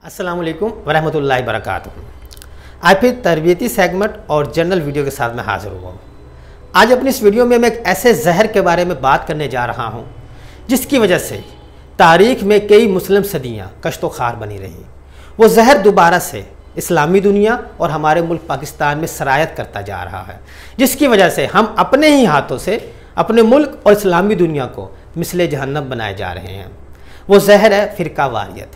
अस्सलाम वालेकुम वरहमतुल्लाहि वबरकातुहू। आज फिर तरबियती सेगमेंट और जनरल वीडियो के साथ मैं हाज़िर हुआ हूँ। आज अपनी इस वीडियो में मैं एक ऐसे जहर के बारे में बात करने जा रहा हूँ जिसकी वजह से तारीख़ में कई मुस्लिम सदियाँ कश्तो खार बनी रही। वो जहर दोबारा से इस्लामी दुनिया और हमारे मुल्क पाकिस्तान में सरायत करता जा रहा है, जिसकी वजह से हम अपने ही हाथों से अपने मुल्क और इस्लामी दुनिया को मिसले जहन्नम बनाए जा रहे हैं। वो जहर है फ़िरका वारियत।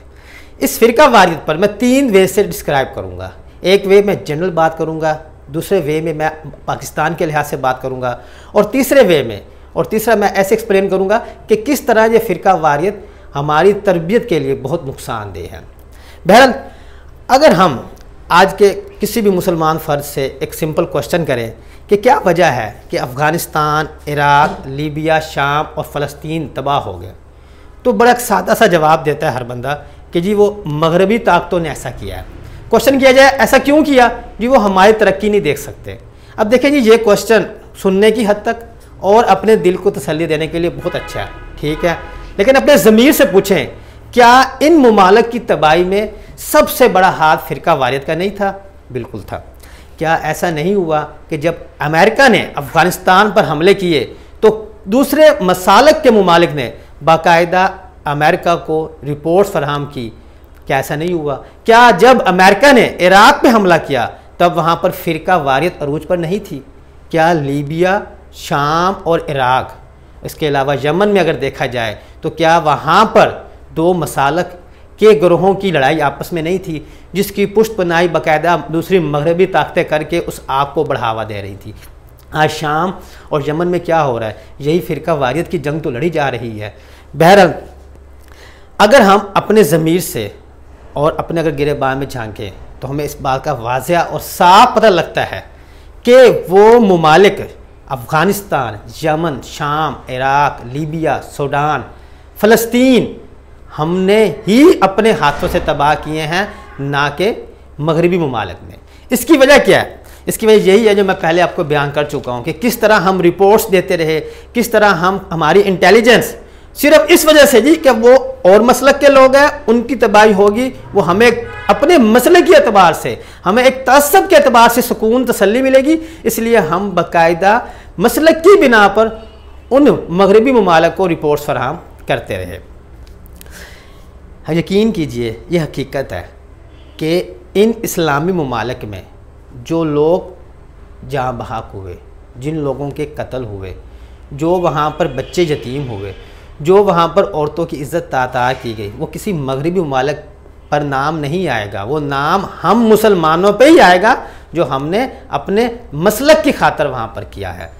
इस फ़िरका वारियत पर मैं 3 वे से डिस्क्राइब करूँगा। एक वे में जनरल बात करूँगा, दूसरे वे में मैं पाकिस्तान के लिहाज से बात करूँगा, और तीसरा मैं ऐसे एक्सप्लेन करूँगा कि किस तरह ये फ़िरका वारियत हमारी तरबियत के लिए बहुत नुकसानदेह है। बहरहाल, अगर हम आज के किसी भी मुसलमान फ़र्द से एक सिंपल क्वेश्चन करें कि क्या वजह है कि अफ़गानिस्तान, इराक़, लीबिया, शाम और फ़लस्तीन तबाह हो गए, तो बड़ा सादा सा जवाब देता है हर बंदा कि जी वो मगरबी ताकतों ने ऐसा किया है। क्वेश्चन किया जाए ऐसा क्यों किया, जी वो हमारी तरक्की नहीं देख सकते। अब देखें जी, ये क्वेश्चन सुनने की हद तक और अपने दिल को तसल्ली देने के लिए बहुत अच्छा है, ठीक है, लेकिन अपने ज़मीर से पूछें, क्या इन ममालिक की तबाही में सबसे बड़ा हाथ फ़िरका वारियत का नहीं था? बिल्कुल था। क्या ऐसा नहीं हुआ कि जब अमेरिका ने अफ़गानिस्तान पर हमले किए तो दूसरे मसालिक के ममालिक ने बाकायदा अमेरिका को रिपोर्ट्स फराहम की? क्या ऐसा नहीं हुआ? क्या जब अमेरिका ने इराक़ पे हमला किया तब वहाँ पर फ़िरका वारियत अरूज पर नहीं थी? क्या लीबिया, शाम और इराक़, इसके अलावा यमन में अगर देखा जाए तो क्या वहाँ पर 2 मसालिक के ग्रोहों की लड़ाई आपस में नहीं थी, जिसकी पुष्ट पनाही बाकायदा दूसरी मगरबी ताकतें करके उस आग को बढ़ावा दे रही थी? आज शाम और यमन में क्या हो रहा है? यही फ़िरका वारियत की जंग तो लड़ी जा रही है। बहरहाल, अगर हम अपने ज़मीर से और अपने अगर गिरेबान में झांकें तो हमें इस बात का वाज़िया और साफ पता लगता है कि वो ममालिक अफ़गानिस्तान, यमन, शाम, इराक़, लीबिया, सूडान, फ़लस्तीन हमने ही अपने हाथों से तबाह किए हैं, ना कि मगरबी ममालिक ने। इसकी वजह क्या है? इसकी वजह यही है जो मैं पहले आपको बयान कर चुका हूँ कि किस तरह हम रिपोर्ट्स देते रहे, किस तरह हमारी इंटेलिजेंस सिर्फ इस वजह से जी कि वो और मसलक के लोग हैं, उनकी तबाही होगी, वो हमें अपने मसले के अतबार से, हमें एक तअस्सुब के अतबार से सुकून तसल्ली मिलेगी, इसलिए हम बाकायदा मसलक की बिना पर उन मगरबी ममालिक को रिपोर्ट्स फराहम करते रहे। यकीन कीजिए, ये हकीकत है कि इन इस्लामी ममालिक में जो लोग जाँ बहक हुए, जिन लोगों के कत्ल हुए, जो वहाँ पर बच्चे यतीम हुए, जो वहाँ पर औरतों की इज़्ज़त तातार की गई, वो किसी मगरबी ममालिक पर नाम नहीं आएगा, वो नाम हम मुसलमानों पे ही आएगा जो हमने अपने मसलक की खातर वहाँ पर किया है।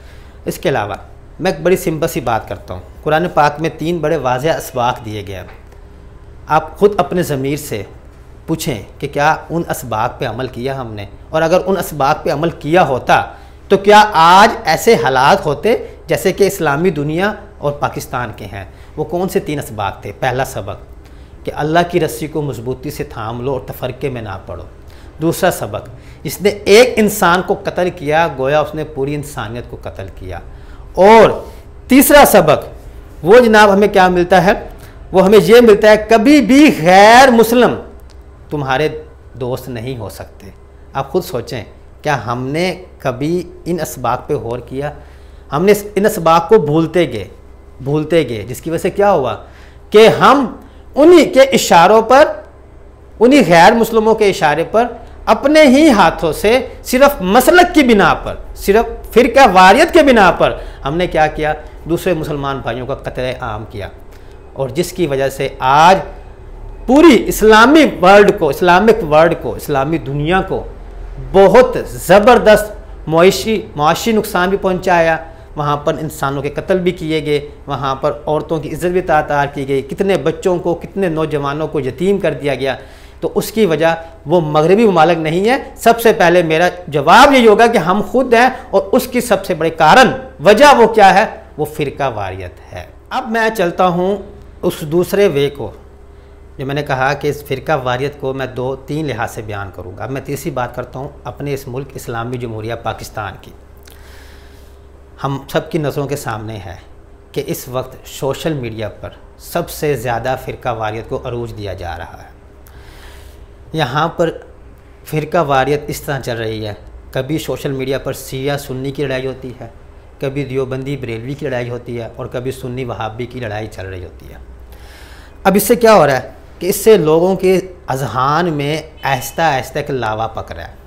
इसके अलावा मैं एक बड़ी सिंपल सी बात करता हूँ। कुरान पाक में 3 बड़े वाज़ेह असबाक दिए गए हैं। आप ख़ुद अपने ज़मीर से पूछें कि क्या उन असबाक पे अमल किया हमने, और अगर उन असबाक पे अमल किया होता तो क्या आज ऐसे हालात होते जैसे कि इस्लामी दुनिया और पाकिस्तान के हैं? वो कौन से 3 असबाक थे? पहला सबक कि अल्लाह की रस्सी को मजबूती से थाम लो और तफरके में ना पड़ो। दूसरा सबक, जिसने एक इंसान को कत्ल किया गोया उसने पूरी इंसानियत को कत्ल किया। और तीसरा सबक, वो जनाब हमें क्या मिलता है? वो हमें ये मिलता है कभी भी गैर मुस्लिम तुम्हारे दोस्त नहीं हो सकते। आप खुद सोचें, क्या हमने कभी इन असबाक पे गौर किया? हमने इन असबाक को भूलते गए, जिसकी वजह से क्या हुआ कि हम उन्हीं के इशारों पर, उन्हीं गैर मुस्लिमों के इशारे पर अपने ही हाथों से सिर्फ मसलक की बिना पर, सिर्फ फ़िरका वारियत के बिना पर हमने क्या किया? दूसरे मुसलमान भाइयों का कत्ल आम किया, और जिसकी वजह से आज पूरी इस्लामिक वर्ल्ड को, इस्लामी दुनिया को बहुत ज़बरदस्त मुआशी नुकसान भी पहुँचाया। वहाँ पर इंसानों के कत्ल भी किए गए, वहाँ पर औरतों की इज़्ज़त भी तातार की गई, कितने बच्चों को, कितने नौजवानों को यतीम कर दिया गया। तो उसकी वजह वो मगरबी ममालिक नहीं है। सबसे पहले मेरा जवाब यही होगा कि हम खुद हैं, और उसकी सबसे बड़े कारण, वजह वो क्या है? वो फ़िरका वारियत है। अब मैं चलता हूँ उस दूसरे वे को, जो मैंने कहा कि इस फ़िरका वारियत को मैं 2-3 लिहाज से बयान करूँगा। अब मैं तीसरी बात करता हूँ अपने इस मुल्क इस्लामी जमहूरिया पाकिस्तान की। हम सब की नज़रों के सामने है कि इस वक्त सोशल मीडिया पर सबसे ज़्यादा फ़िरका वारियत को अरूज दिया जा रहा है। यहाँ पर फ़िरका वारियत इस तरह चल रही है, कभी सोशल मीडिया पर शिया सुन्नी की लड़ाई होती है, कभी देवबंदी बरेलवी की लड़ाई होती है और कभी सुन्नी वहाबी की लड़ाई चल रही होती है। अब इससे क्या हो रहा है कि इससे लोगों के अजहान में आहिस्ता आहिस्ता एक लावा पक रहा है।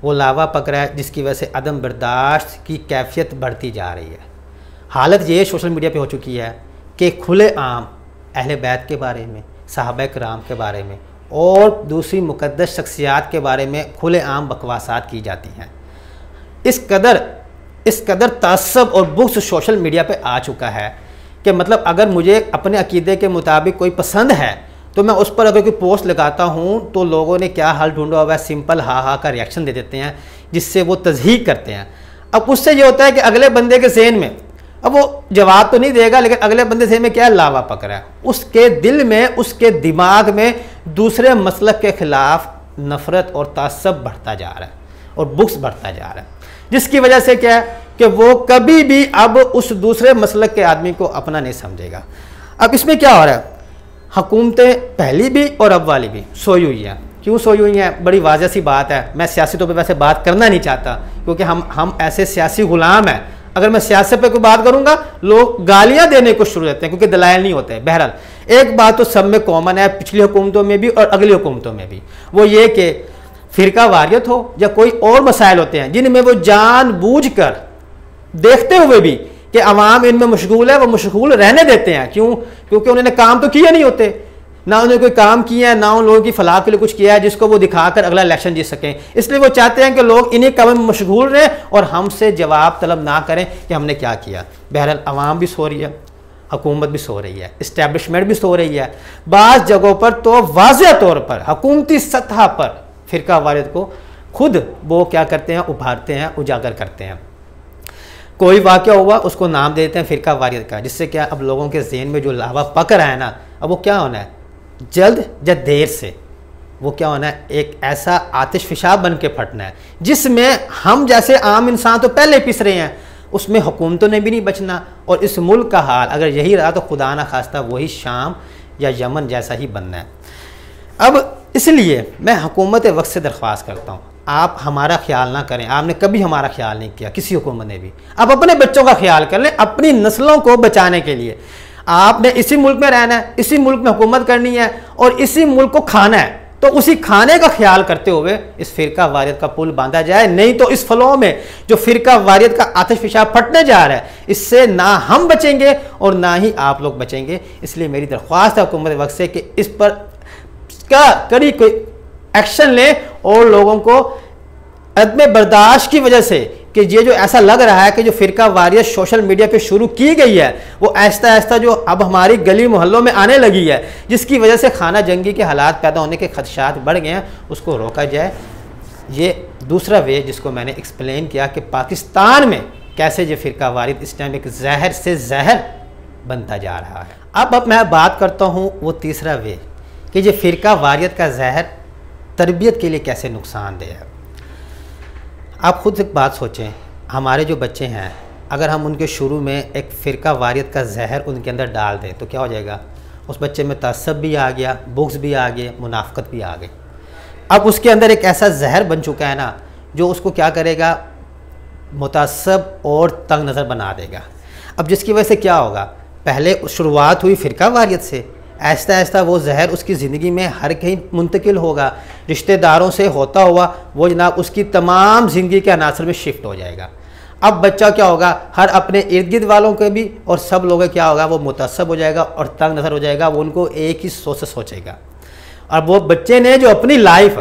वो लावा पक रहा है जिसकी वजह से अदम बर्दाश्त की कैफियत बढ़ती जा रही है। हालत ये सोशल मीडिया पे हो चुकी है कि खुले आम अहले बैत के बारे में, सहाबा किराम के बारे में और दूसरी मुक़द्दस शख्सियात के बारे में खुले आम बकवासात की जाती हैं। इस कदर तअस्सुब और बुग़्ज़ सोशल मीडिया पे आ चुका है कि मतलब अगर मुझे अपने अकीदे के मुताबिक कोई पसंद है तो मैं उस पर अगर कोई पोस्ट लगाता हूँ तो लोगों ने क्या हल ढूंढा हुआ है, सिंपल हा का रिएक्शन दे देते हैं जिससे वो तज़हीक करते हैं। अब उससे ये होता है कि अगले बंदे के ज़हन में, अब वो जवाब तो नहीं देगा लेकिन अगले बंदे से में क्या लावा पक रहा है, उसके दिल में, उसके दिमाग में दूसरे मसलक के ख़िलाफ़ नफ़रत और तअस्सुब बढ़ता जा रहा है और बुग़्ज़ बढ़ता जा रहा है, जिसकी वजह से क्या है कि वो कभी भी अब उस दूसरे मसलक के आदमी को अपना नहीं समझेगा। अब इसमें क्या हो रहा है, हुकूमतें पहली भी और अब वाली भी सोई हुई हैं। क्यों सोई हुई हैं? बड़ी वाज़ह सी बात है। मैं सियासी तौर पर वैसे बात करना नहीं चाहता क्योंकि हम ऐसे सियासी ग़ुलाम हैं, अगर मैं सियासत पे कोई बात करूंगा लोग गालियां देने को शुरू करते हैं क्योंकि दलाइल नहीं होते। बहरहाल एक बात तो सब में कॉमन है, पिछली हुकूमतों में भी और अगली हुकूमतों में भी, वो ये कि फ़िरका वारियत हो या कोई और मसाइल होते हैं जिनमें वो जानबूझकर देखते हुए भी कि अवाम इनमें मशगूल है, वो मशगूल रहने देते हैं। क्यों? क्योंकि उन्होंने काम तो किए नहीं होते, ना उन्होंने कोई काम किया है, ना उन लोगों की फलाह के लिए कुछ किया है जिसको वो दिखाकर अगला इलेक्शन जीत सकें। इसलिए वो चाहते हैं कि लोग इन्हीं कामों में मशगूल रहें और हमसे जवाब तलब ना करें कि हमने क्या किया। बहरहाल अवाम भी सो रही है, हुकूमत भी सो रही है, इस्टेब्लिशमेंट भी सो रही है। बाज़ जगहों पर तो वाज़ेह तौर पर हुकूमती सतह पर फ़िरका वारियत को खुद वो क्या करते हैं, उभारते हैं, उजागर करते हैं। कोई वाक़या हुआ उसको नाम देते हैं फ़िरका वारियत का, जिससे क्या अब लोगों के ज़हन में जो लावा पक रहा है ना, अब वो क्या होना है, जल्द या देर से वो क्या होना है, एक ऐसा आतिश फिशाब बन के फटना है जिसमें हम जैसे आम इंसान तो पहले पिस रहे हैं, उसमें हुकूमतों ने भी नहीं बचना। और इस मुल्क का हाल अगर यही रहा तो खुदा ना खास्ता वही शाम या यमन जैसा ही बनना है। अब इसलिए मैं हुकूमत वक्त से दरख्वास्त करता हूँ, आप हमारा ख्याल ना करें। आपने कभी हमारा ख्याल नहीं किया, किसी हुकूमत ने भी। आप अपने बच्चों का ख्याल कर लें, अपनी नस्लों को बचाने के लिए। आपने इसी मुल्क में रहना है, इसी मुल्क में हुकूमत करनी है और इसी मुल्क को खाना है, तो उसी खाने का ख्याल करते हुए इस फ़िरका वारियत का पुल बांधा जाए। नहीं तो इस फलों में जो फ़िरका वारियत का आतिश फिशाब फटने जा रहा है, इससे ना हम बचेंगे और ना ही आप लोग बचेंगे। इसलिए मेरी दरख्वास्त है हुकूमत वक्त से कि इस पर कड़ी कोई एक्शन लें और लोगों को अदम बर्दाश्त की वजह से कि ये जो ऐसा लग रहा है कि जो फ़िरका वारियत सोशल मीडिया पे शुरू की गई है वो आहिस्ता आहिस्ता जो अब हमारी गली मोहल्लों में आने लगी है, जिसकी वजह से खाना जंगी के हालात पैदा होने के खदशात बढ़ गए हैं, उसको रोका जाए। ये दूसरा वे जिसको मैंने एक्सप्लेन किया कि पाकिस्तान में कैसे ये फ़िरका वारियत इस टाइम एक जहर से जहर बनता जा रहा है। अब मैं बात करता हूँ वो तीसरा वे कि ये फ़िरका वारियत का जहर तरबियत के लिए कैसे नुकसानदेह है। आप खुद एक बात सोचें, हमारे जो बच्चे हैं अगर हम उनके शुरू में एक फ़िरका वारियत का जहर उनके अंदर डाल दें तो क्या हो जाएगा, उस बच्चे में तअस्सुब भी आ गया, बुग़्ज़ भी आ गए, मुनाफ़क़त भी आ गई। अब उसके अंदर एक ऐसा जहर बन चुका है ना जो उसको क्या करेगा, मुतअस्सिब और तंग नज़र बना देगा। अब जिसकी वजह से क्या होगा, पहले शुरुआत हुई फ़िरका वारियत से, आहिस्ता आहिस्ता वो जहर उसकी ज़िंदगी में हर कहीं मुंतकिल होगा, रिश्तेदारों से होता हुआ वो जनाब उसकी तमाम ज़िंदगी के अनासर में शिफ्ट हो जाएगा। अब बच्चा क्या होगा, हर अपने इर्द गिर्द वालों के भी और सब लोगों क्या होगा, वो मुतअस्सिब हो जाएगा और तंग नज़र हो जाएगा, वो उनको एक ही सोच से सोचेगा। और वो बच्चे ने जो अपनी लाइफ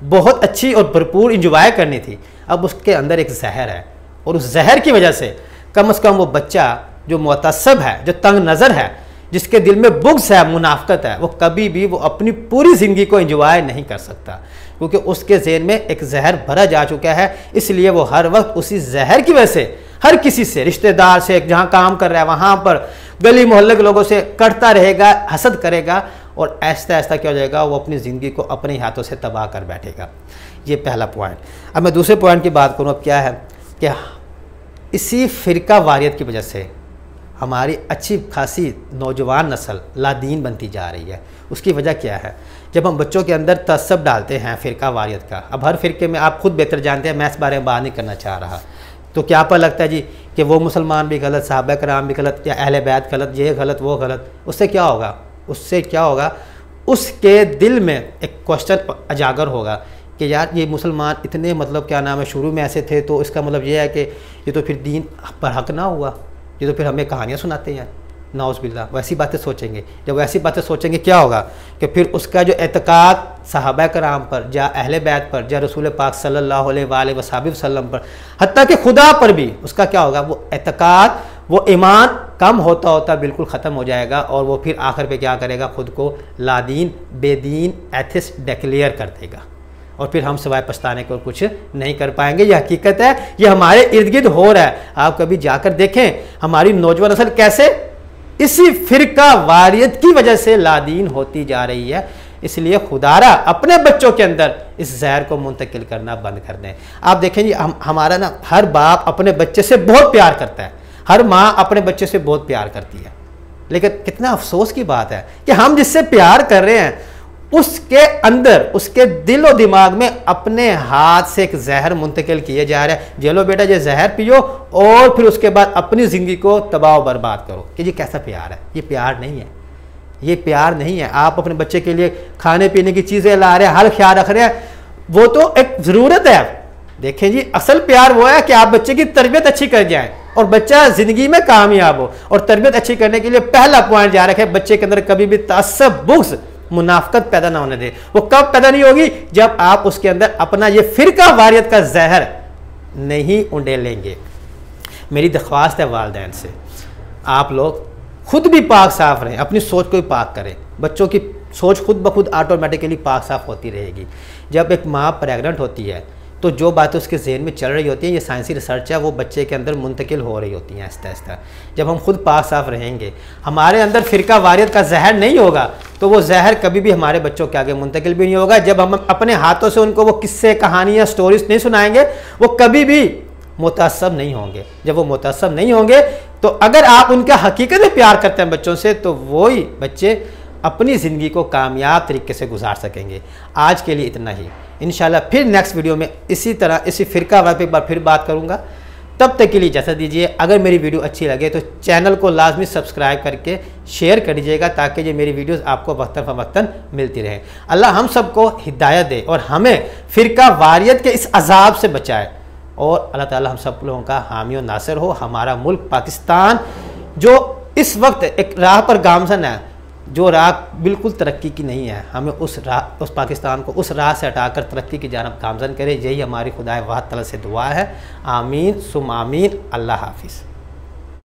बहुत अच्छी और भरपूर इंजॉय करनी थी, अब उसके अंदर एक जहर है और उस जहर की वजह से कम वो बच्चा जो मुतअस्सिब है, जो तंग नज़र है, जिसके दिल में बुग़्ज़ है, मुनाफ़क़त है, वो कभी भी वो अपनी पूरी ज़िंदगी को एंजॉय नहीं कर सकता क्योंकि उसके ज़हन में एक जहर भरा जा चुका है। इसलिए वो हर वक्त उसी जहर की वजह से हर किसी से, रिश्तेदार से, जहाँ काम कर रहा है वहाँ पर, गली मोहल्ले के लोगों से कटता रहेगा, हसद करेगा और आहिस्ता आहिस्ता क्या हो जाएगा, वो अपनी ज़िंदगी को अपने हाथों से तबाह कर बैठेगा। ये पहला पॉइंट। अब मैं दूसरे पॉइंट की बात करूँ, अब क्या है कि इसी फ़िरका वारियत की वजह से हमारी अच्छी खासी नौजवान नस्ल लादीन बनती जा रही है। उसकी वजह क्या है? जब हम बच्चों के अंदर तअस्सुब डालते हैं फ़िरका वारियत का, अब हर फ़िरके में आप खुद बेहतर जानते हैं, मैं इस बारे में बात नहीं करना चाह रहा, तो क्या पर लगता है जी कि वो मुसलमान भी गलत, सहाबा कराम भी गलत, या अहले बैत गलत, ये गलत वो गलत। उससे क्या होगा? उससे क्या होगा? उसके दिल में एक क्वेश्चन उजागर होगा कि यार ये मुसलमान इतने मतलब क्या नाम है शुरू में ऐसे थे, तो इसका मतलब ये है कि ये तो फिर दीन पर हक ना हुआ, ये तो फिर हमें कहानियाँ सुनाते हैं। नाउज़ बिल्लाह, वैसी बातें सोचेंगे। जब वैसी बातें सोचेंगे क्या होगा कि फिर उसका जो एतकाद सहाबा कराम पर, या अहले बैत पर, या रसूल पाक सल्लल्लाहु अलैहि वसल्लम पर, हत्ता कि खुदा पर भी उसका क्या होगा? वो एतकाद, वो ईमान कम होता होता बिल्कुल ख़त्म हो जाएगा, और वो फिर आखिर पे क्या करेगा? ख़ुद को लादीन, बेदीन, एथिस्ट डिक्लेयर कर देगा, और फिर हम सिवाय पछताने को कुछ नहीं कर पाएंगे। यह हकीकत है, ये हमारे इर्द गिर्द हो रहा है। आप कभी जाकर देखें हमारी नौजवान नस्ल कैसे इसी फ़िरका वारियत की वजह से लादीन होती जा रही है। इसलिए खुदारा अपने बच्चों के अंदर इस जहर को मुंतकिल करना बंद कर दें। आप देखें जी, हमारा ना हर बाप अपने बच्चे से बहुत प्यार करता है, हर माँ अपने बच्चे से बहुत प्यार करती है, लेकिन कितना अफसोस की बात है कि हम जिससे प्यार कर रहे हैं उसके अंदर, उसके दिल और दिमाग में अपने हाथ से एक जहर मुंतकिल किए जा रहे हैं। चलो बेटा ये जहर पियो, और फिर उसके बाद अपनी ज़िंदगी को तबाह बर्बाद करो। कि ये कैसा प्यार है? ये प्यार नहीं है, ये प्यार नहीं है। आप अपने बच्चे के लिए खाने पीने की चीज़ें ला रहे हैं, हर ख्याल रख रहे हैं, वो तो एक ज़रूरत है। देखें जी, असल प्यार वो है कि आप बच्चे की तरबियत अच्छी कर जाएं और बच्चा ज़िंदगी में कामयाब हो। और तरबियत अच्छी करने के लिए पहला पॉइंट जा रखे, बच्चे के अंदर कभी भी तअस्सुब, बुग़्ज़, मुनाफ़क़त पैदा ना होने दे। वो कब पैदा नहीं होगी? जब आप उसके अंदर अपना ये फ़िरका वारियत का जहर नहीं उंडेलेंगे। मेरी दरख्वास्त है वालिदैन से, आप लोग खुद भी पाक साफ रहें, अपनी सोच को भी पाक करें। बच्चों की सोच खुद ब खुद ऑटोमेटिकली पाक साफ होती रहेगी। जब एक माँ प्रेग्नेंट होती है तो जो बातें उसके जहन में चल रही होती हैं, ये साइंसी रिसर्च है, वो बच्चे के अंदर मुंतकिल हो रही होती हैं आहिस्ता आहिस्ता। जब हम खुद पाक साफ रहेंगे, हमारे अंदर फ़िरका वारियत का जहर नहीं होगा, तो वो जहर कभी भी हमारे बच्चों के आगे मुंतकिल भी नहीं होगा। जब हम अपने हाथों से उनको वो किस्से, कहानियाँ, स्टोरीज नहीं सुनाएंगे, वो कभी भी मुतअस्सब नहीं होंगे। जब वो मुतअस्सब नहीं होंगे, तो अगर आप उनका हकीकत में प्यार करते हैं बच्चों से, तो वही बच्चे अपनी ज़िंदगी को कामयाब तरीके से गुजार सकेंगे। आज के लिए इतना ही। इंशाल्लाह फिर नेक्स्ट वीडियो में इसी तरह इसी फ़िरका वारियत पे एक बार फिर बात करूँगा। तब तक के लिए इजाज़त दीजिए। अगर मेरी वीडियो अच्छी लगे तो चैनल को लाजमी सब्सक्राइब करके शेयर कर दीजिएगा, ताकि ये मेरी वीडियोस आपको वक्तन फ़वक्तन मिलती रहे। अल्लाह हम सबको हिदायत दे और हमें फ़िरका वारियत के इस अजाब से बचाए, और अल्लाह ताला हम सब लोगों का हामी और नासिर हो। हमारा मुल्क पाकिस्तान जो इस वक्त एक राह पर गामज़न है, जो राह बिल्कुल तरक्की की नहीं है, हमें उस पाकिस्तान को उस राह से हटाकर तरक्की की जानब गामज़न करे। यही हमारी खुदाए वाहिद तआला से दुआ है। आमीन सुम आमीन। अल्लाह हाफिज़।